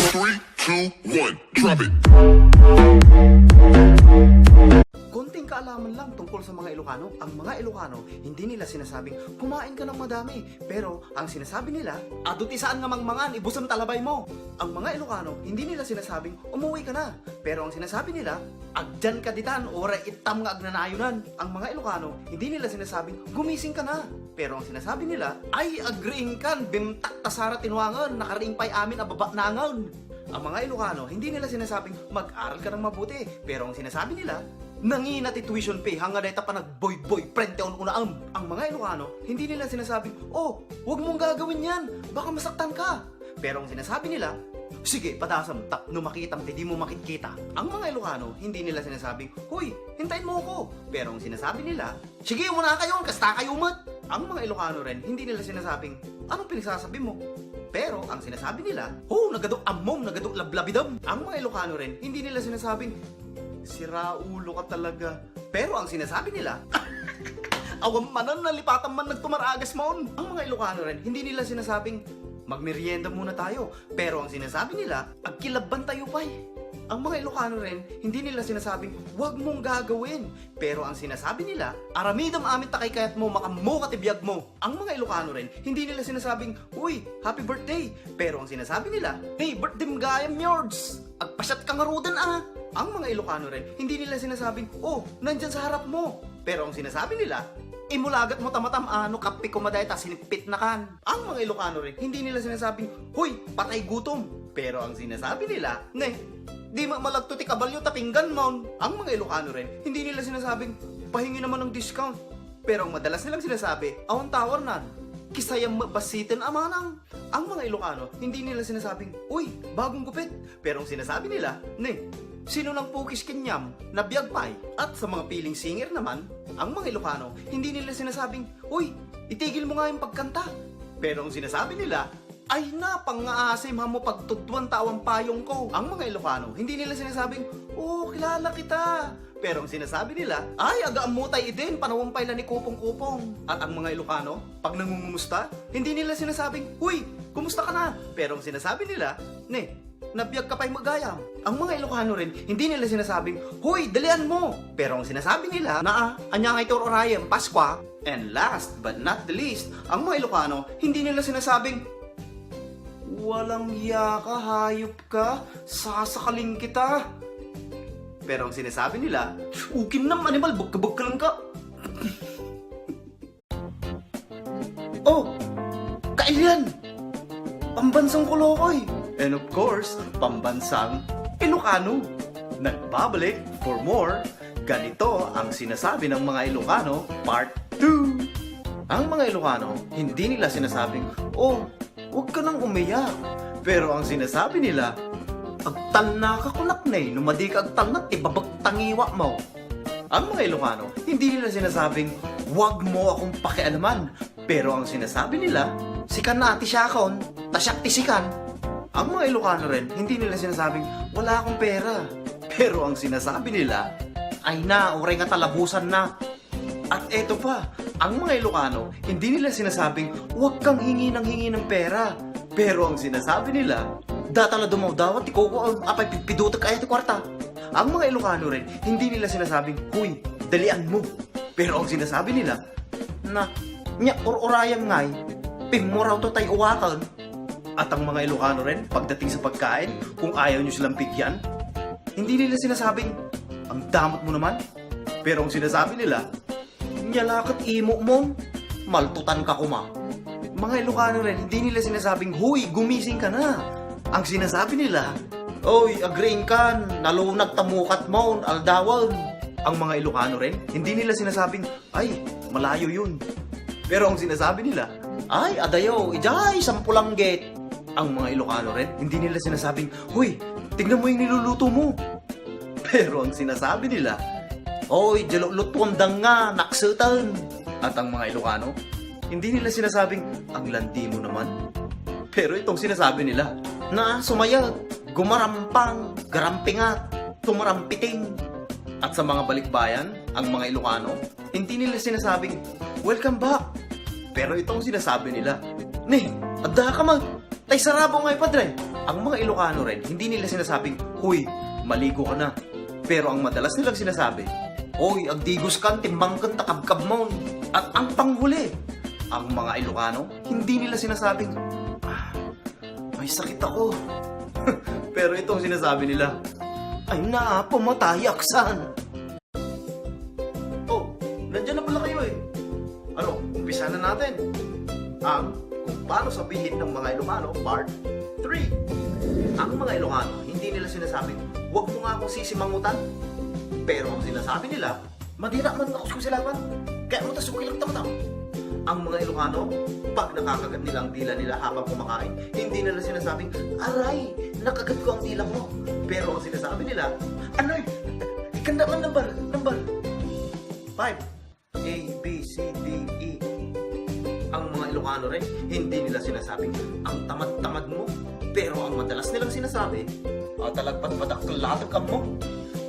3, 2, 1, drop it. Konting kaalaman lang tungkol sa mga Ilocano. Ang mga Ilocano, hindi nila sinasabing kumain ka ng madami. Pero ang sinasabi nila, aduti saan nga mangmangan, ibusam talabay mo. Ang mga Ilocano, hindi nila sinasabing umuwi ka na. Pero ang sinasabi nila, agdyan ka ditan, ora itam nga agnanayunan. Ang mga Ilocano, hindi nila sinasabing gumising ka na. Pero ang sinasabi nila, ay agriing kan, bimtak tasara tinwangan, nakariing pa'y amin ababa nangan. Ang mga Ilocano, hindi nila sinasabing mag-aral ka ng mabuti. Pero ang sinasabi nila, nangina ti tuition pay hanga deta pa nag-boy-boy prente on unaam. Ang mga Ilocano, hindi nila sinasabing, oh, wag mong gagawin yan, baka masaktan ka. Pero ang sinasabi nila, sige, padasam, no makitang di mo makikita. Ang mga Ilocano, hindi nila sinasabing, huy, hintayin mo ako. Pero ang sinasabi nila, sige, muna kayo, kasta kayo mat. Ang mga Ilocano rin, hindi nila sinasabing, anong pinagsasabi mo? Pero ang sinasabi nila, oh, nagadok amom, nagadok lablabidam. Ang mga Ilocano rin, hindi nila sinasabing, sira ulo ka talaga. Pero ang sinasabi nila, awam manan nalipatan man nagtumaragas maon. Ang mga Ilocano rin, hindi nila sinasabing, magmerienda muna tayo. Pero ang sinasabi nila, agkilabban tayo pa'y. Ang mga Ilocano rin, hindi nila sinasabing, wag mong gagawin. Pero ang sinasabi nila, aramidam amin takay kayat mo, makamo katibiyag mo. Ang mga Ilocano rin, hindi nila sinasabing, uy, happy birthday. Pero ang sinasabi nila, hey, birthday gayam yards. Agpasyat kang arudan ah. Ang mga Ilocano rin, hindi nila sinasabing, oh, nandyan sa harap mo. Pero ang sinasabi nila, imulagat mo tamatam ano, kapi kumaday ta sinipit na kan. Ang mga Ilocano rin, hindi nila sinasabing, huy, patay gutom. Pero ang sinasabi nila, di malagto ti kabalyo tapinggan mo. Ang mga Ilocano rin, hindi nila sinasabing, pahingi naman ng discount. Pero ang madalas nilang sinasabi, awan tawar nan, kisayang basitin amanang. Ang mga Ilocano, hindi nila sinasabing, uy, bagong gupit. Pero ang sinasabi nila, sino nang pukis kinyam na biyagpay? At sa mga piling singer naman, ang mga Ilocano, hindi nila sinasabing, uy, itigil mo nga yung pagkanta. Pero ang sinasabi nila, ay na, pang-aasim mo pagtudwan tawang payong ko. Ang mga Ilocano, hindi nila sinasabing, oh, kilala kita. Pero ang sinasabi nila, ay, agaamutay idin, panawampay lang ni kupong-kupong. At ang mga Ilocano, pag nangungumusta, hindi nila sinasabing, huy, kumusta ka na? Pero ang sinasabi nila, nabiyag ka pa'y magayam. Ang mga Ilocano rin, hindi nila sinasabing, huy, dalian mo. Pero ang sinasabi nila, anya nga ito orayam, Paskwa. And last but not the least, ang mga Ilocano, hindi nila sinasabing, walang hiya ka, hayop ka, sasakaling kita. Pero ang sinasabi nila, ukin nam animal, bugkabug ka lang ka. Oh, kailan? Pambansang Kolokoy. And of course, pambansang Ilocano. Nagbabalik for more. Ganito ang sinasabi ng mga Ilocano, part 2. Ang mga Ilocano, hindi nila sinasabing, oh, huwag ka nang umiyak. Pero ang sinasabi nila, agtal na ka kunak na eh, numadi ka agtal na, ibabagtangiwa mo. Ang mga Ilocano, hindi nila sinasabing, huwag mo akong pakialaman. Pero ang sinasabi nila, sikan na ati siyakon, tasyak tisikan. Ang mga Ilocano rin, hindi nila sinasabing, wala akong pera. Pero ang sinasabi nila, ay na, uray nga talabusan na. At eto pa, ang mga Ilocano, hindi nila sinasabing, huwag kang hingi ng pera. Pero ang sinasabi nila, datala dumaw dawat, ikaw apay piduta kaya ti kwarta. Ang mga Ilocano rin, hindi nila sinasabing, huy, dalian mo. Pero ang sinasabi nila, nya or-orayam ngay, pimuraw to tay uwakan. At ang mga Ilocano rin, pagdating sa pagkain, kung ayaw nyo silang bigyan, hindi nila sinasabing, ang damot mo naman. Pero ang sinasabi nila, nyalakat imo mo, maltutan ka kuma. Mga Ilocano rin, hindi nila sinasabing, huy, gumising ka na. Ang sinasabi nila, oy, agreeing kan, nalunag tamukat mo, aldawan. Ang mga Ilocano rin, hindi nila sinasabing, ay, malayo yun. Pero ang sinasabi nila, ay, adayo, ijay, sampulang gate. Ang mga Ilocano rin, hindi nila sinasabing, huy, tignan mo yung niluluto mo. Pero ang sinasabi nila, oy, jalulutuandang nga, naksutan. At ang mga Ilocano, hindi nila sinasabing, ang landi mo naman. Pero itong sinasabi nila, na sumayag, gumarampang, garampingat, tumarampiting. At sa mga balikbayan, ang mga Ilocano, hindi nila sinasabing, welcome back. Pero itong sinasabi nila, adda ka mag, tay sarabo ngay padre, Ang mga Ilocano rin, hindi nila sinasabing, "Huy, maligo ka na." Pero ang madalas nilang sinasabi, "Hoy, agdigos kan, timbang kan, takabkab mo." At ang panghuli, ang mga Ilocano, hindi nila sinasabing, "Ah, may sakit ako." Pero itong sinasabi nila, "Ay na, pumatay aksan." Oh, nandiyan na pala kayo eh. Ano, umpisa na natin. Ang kung paano sabihin ng mga Ilocano, part 3. Ang mga Ilocano, hindi nila sinasabing, "Huwag mo nga akong sisimangutan." Pero ang sinasabi nila, "Madira man ako kung silaman. Kaya mo tas ukilang tamatam." Ang mga Ilocano, pag nakakagat nila ang dila nila habang kumakain, hindi nila sinasabing, "Aray, nakagat ko ang dila mo." Pero ang sinasabi nila, "Anoy, ikanda man number 5. A, B, C, D, E." Ang mga Ilocano rin, hindi nila sinasabing, "Ang tamad-tamad mo." Pero ang madalas nilang sinasabi, "Talagpat-padak-latag ka mo."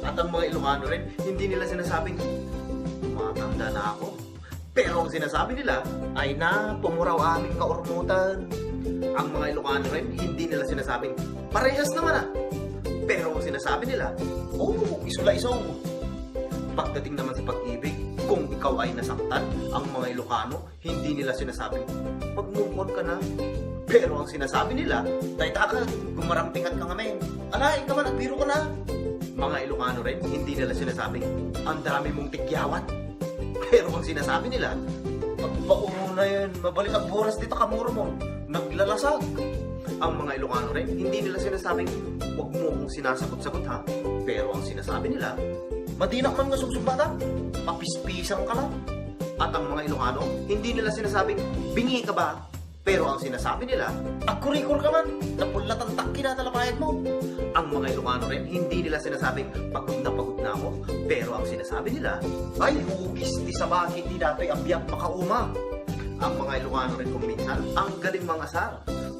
At ang mga Ilocano rin, hindi nila sinasabing, "Matanda na ako." Pero ang sinasabi nila ay na pumuraw aming kaurmutan. Ang mga Ilocano rin, hindi nila sinasabing, "Parehas naman ah." Pero ang sinasabi nila, "Oh, isula-isong." Pagdating naman sa pag-ibig, kung ikaw ay nasaktan, ang mga Ilocano, hindi nila sinasabing, "Mag-move on ka na." Pero ang sinasabi nila, "Dahita ka, gumarampingat ka ngamen. Alay, ka man, nagbiro ka na." Mga Ilocano rin, hindi nila sinasabing, "Ang dami mong tigyawat." Pero ang sinasabi nila, "Pagpauro na yan, mabalik ang boras dito kamuro mo, naglalasag." Ang mga Ilocano rin, hindi nila sinasabing, "Huwag mo akong sinasagot-sagot ha." Pero ang sinasabi nila, "Madinak man nga susumbatan, papispisang ka lang." At ang mga Ilocano, hindi nila sinasabing, "Bingi ka ba?" Pero ang sinasabi nila, "Agkurikor ka man, napulatan takki na talabayad mo." Ang mga Ilocano rin, hindi nila sinasabing, pagod na ako." Pero ang sinasabi nila, "Ay, hugis ti sa bakit di dato'y abiyat makauma." Ang mga Ilocano rin kung minsan, ang galing mga asar.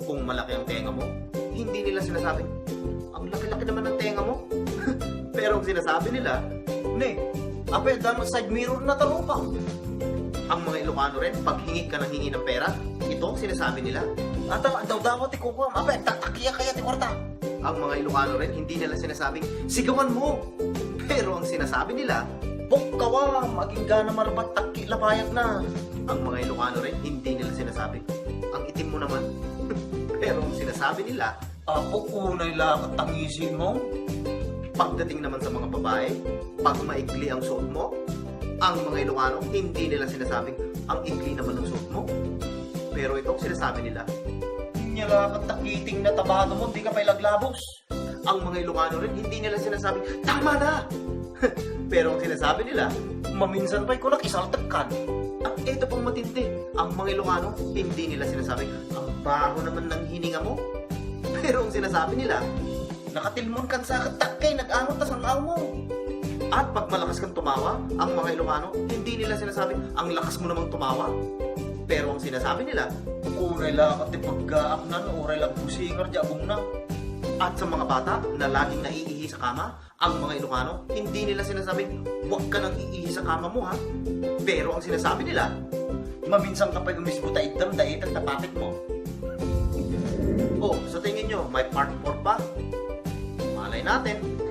Kung malaki ang tenga mo, hindi nila sinasabing, "Ang laki-laki naman ng tenga mo." Pero ang sinasabi nila, "Ne, apel dahil side mirror na talupang." Ang mga Ilocano rin, pag hingi ka ng hingi ng pera, ito ang sinasabi nila, "Ata, daw-daw ti kukuha, apel, tatakiya kaya ti kwarta." Ang mga Ilocano rin, hindi nila sinasabing, "Sigawan mo." Pero ang sinasabi nila, "Bukkawa, maging gana marabat takki lapayag na." Ang mga Ilocano rin, hindi nila sinasabing, "Ang itim mo naman." Pero ang sinasabi nila, "Apo, unay lang at tangisin mo." Pagdating naman sa mga babae, pag maikli ang suot mo, ang mga Ilocano, hindi nila sinasabing, "Ang ikli naman ang suot mo." Pero ito ang sinasabi nila, "Nyala ka takiting na tabado mo, hindi ka pa ilaglabos." Ang mga Ilocano rin, hindi nila sinasabing, "Tama na!" Pero ang sinasabi nila, "Maminsan pa'y kunak isaltagkan." At ito pang matindi, ang mga Ilocano, hindi nila sinasabing, "Ang baho naman ng hininga mo." Pero ang sinasabi nila, "Nakatilmon kan sa katakay, nag-angot tas ang aw mo." At pag malakas kang tumawa, ang mga Ilocano, hindi nila sinasabing, "Ang lakas mo namang tumawa." Pero ang sinasabi nila, "Uray lang at paggaaknan, uray lang pusingar, diabong na." At sa mga bata na laging naiihi sa kama, ang mga Ilocano, hindi nila sinasabing, "Huwag ka nang iihi sa kama mo ha." Pero ang sinasabi nila, "Maminsan kapag umisbuta itdam, dait at tapatik mo." Oh, sa tingin nyo, may part 4 pa? Malay natin.